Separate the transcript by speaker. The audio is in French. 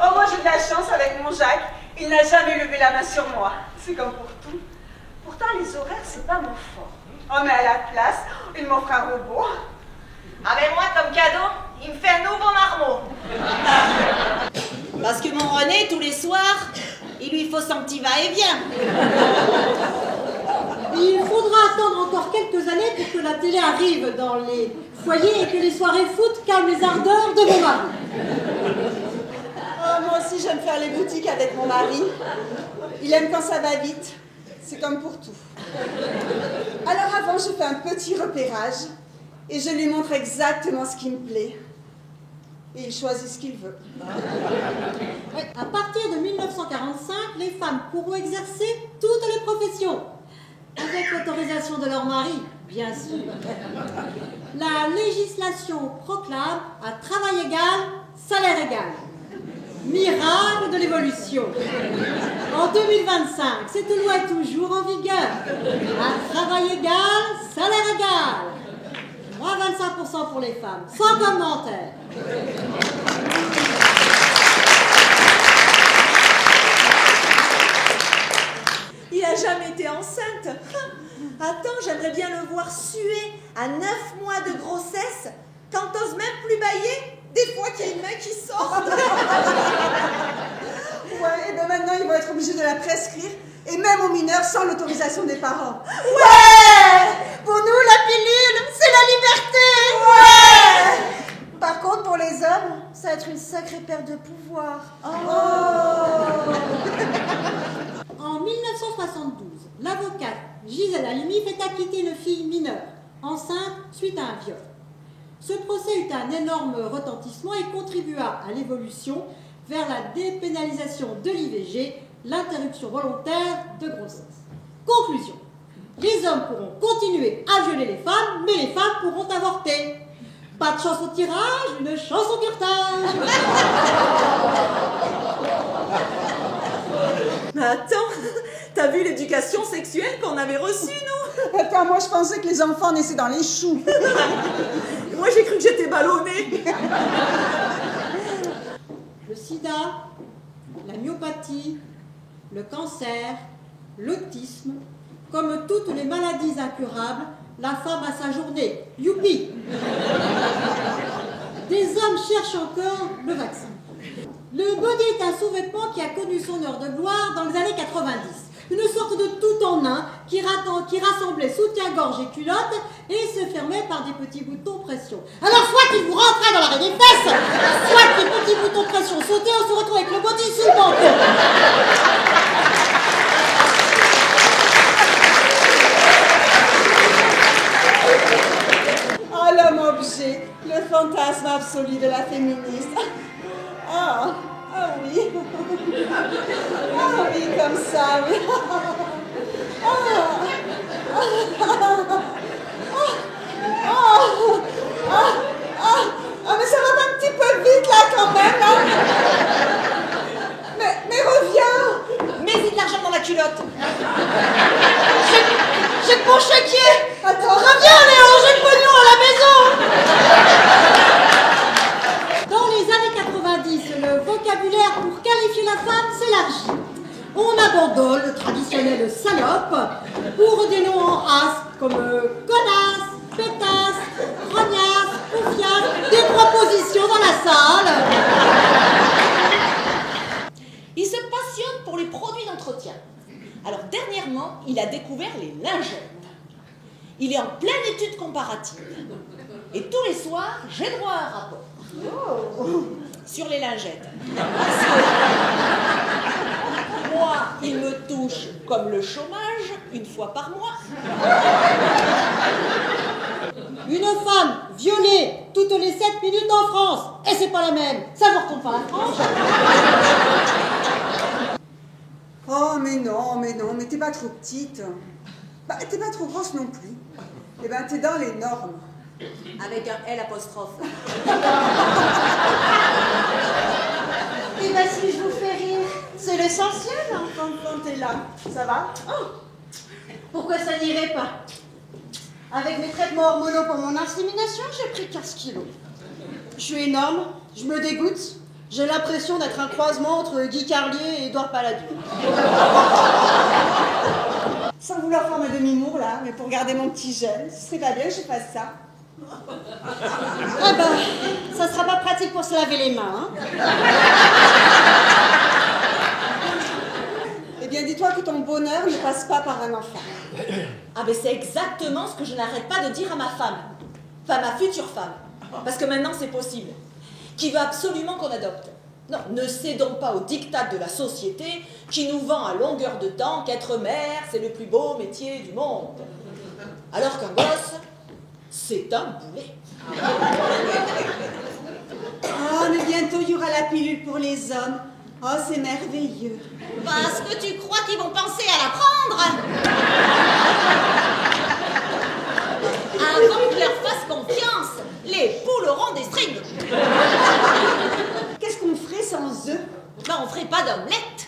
Speaker 1: Oh, moi j'ai de la chance avec mon Jacques. Il n'a jamais levé la main sur moi. C'est comme pour tout. Pourtant, les horaires, c'est pas mon fort. Oh, mais à la place, il m'offre un robot.
Speaker 2: Ah ben moi, comme cadeau, il me fait un nouveau marmot. Parce que mon René, tous les soirs, il lui faut son petit va-et-vient.
Speaker 3: Il faudra attendre encore quelques années pour que la télé arrive dans les foyers et que les soirées foot calment les ardeurs de mon mari.
Speaker 1: Oh, moi aussi, j'aime faire les boutiques avec mon mari. Il aime quand ça va vite. C'est comme pour tout. Alors avant, je fais un petit repérage et je lui montre exactement ce qui me plaît. Et il choisit ce qu'il veut.
Speaker 3: Ouais, à partir de 1945, les femmes pourront exercer toutes les professions, avec l'autorisation de leur mari, bien sûr. La législation proclame à travail égal, salaire égal. Miracle de l'évolution. En 2025, cette loi est toujours en vigueur. À travail égal, salaire égal. Moins 25% pour les femmes, sans commentaire.
Speaker 4: Il n'a jamais été enceinte. Attends, j'aimerais bien le voir suer à 9 mois de grossesse quand t'oses même plus bailler. Des fois qu'il y a une main qui sort.
Speaker 1: Ouais, et bien maintenant, ils vont être obligés de la prescrire, et même aux mineurs sans l'autorisation des parents.
Speaker 4: Ouais! Pour nous, la pilule, c'est la liberté.
Speaker 1: Ouais! Par contre, pour les hommes, ça va être une sacrée perte de pouvoir.
Speaker 4: Oh.
Speaker 3: En 1972, l'avocate Gisèle Halimi fait acquitter une fille mineure, enceinte suite à un viol. Ce procès eut un énorme retentissement et contribua à l'évolution vers la dépénalisation de l'IVG, l'interruption volontaire de grossesse. Conclusion. Les hommes pourront continuer à violer les femmes, mais les femmes pourront avorter. Pas de chance au tirage, une chance au curtage.
Speaker 4: Mais attends, t'as vu l'éducation sexuelle qu'on avait reçue, nous?
Speaker 1: Attends, moi je pensais que les enfants naissaient dans les choux.
Speaker 4: Moi j'ai cru que j'étais ballonnée.
Speaker 3: Le sida, la myopathie, le cancer, l'autisme, comme toutes les maladies incurables, la femme a sa journée. Youpi! Des hommes cherchent encore le vaccin. Le body est un sous-vêtement qui a connu son heure de gloire dans les années 90. Une sorte de tout en un qui rassemblait soutien-gorge et culotte et se fermait par des petits boutons pression. Alors soit qu'il vous rentrait dans l'arrêt des fesses, soit que les petits boutons pression sautaient, on se retrouve avec le body sous le menton.
Speaker 1: Ah, l'homme objet, le fantasme absolu de la féministe. Ah, ah oui. Ah oui, comme ça, oui. Ah, mais ça va pas un petit peu vite là quand même, hein. Mais reviens.
Speaker 2: Mets-y de l'argent dans la culotte.
Speaker 3: J'ai que mon chéquier.
Speaker 1: Attends.
Speaker 3: Reviens Léon, j'ai le pognon à la maison. Dans les années 90, le vocabulaire pour qualifier la femme s'élargit. On abandonne le traditionnel salope pour des noms en as comme connasse, pétasse, grognasse, poufiasse, des propositions dans la salle.
Speaker 2: Il se passionne pour les produits d'entretien. Alors dernièrement, il a découvert les lingettes. Il est en pleine étude comparative. Et tous les soirs, j'ai droit à un rapport. Sur les lingettes. Parce que moi, il me touche comme le chômage, une fois par mois.
Speaker 3: Une femme violée toutes les 7 minutes en France. Et c'est pas la même. Ça vous retourne pas la France.
Speaker 1: Oh, mais non, mais t'es pas trop petite. Bah, t'es pas trop grosse non plus. Eh ben, t'es dans les normes.
Speaker 2: Avec un L apostrophe.
Speaker 1: Et ben, si je vous fais rire, c'est l'essentiel, hein, quand t'es là. Ça va? Oh.
Speaker 3: Pourquoi ça n'irait pas? Avec mes traitements hormonaux pour mon insémination, j'ai pris 15 kilos. Je suis énorme, je me dégoûte, J'ai l'impression d'être un croisement entre Guy Carlier et Édouard Balladur.
Speaker 1: Sans vouloir faire ma demi-mour là, mais pour garder mon petit jeune, ce serait pas bien que je fasse ça.
Speaker 3: Ah ben, ça sera pas pratique pour se laver les mains, hein.
Speaker 1: Eh bien, dis-toi que ton bonheur ne passe pas par un enfant.
Speaker 2: Ah ben c'est exactement ce que je n'arrête pas de dire à ma femme. Enfin, ma future femme. Parce que maintenant c'est possible. Qui veut absolument qu'on adopte. Non, ne cédons pas au diktat de la société qui nous vend à longueur de temps qu'être mère, c'est le plus beau métier du monde. Alors qu'un gosse, c'est un boulet.
Speaker 1: Oh, mais bientôt il y aura la pilule pour les hommes. Oh, c'est merveilleux.
Speaker 2: Parce que tu crois qu'ils vont penser à la prendre? Avant que leur fasse confiance, les poules auront des strings.
Speaker 1: Qu'est-ce qu'on ferait sans eux?
Speaker 2: Ben, on ferait pas d'omelette.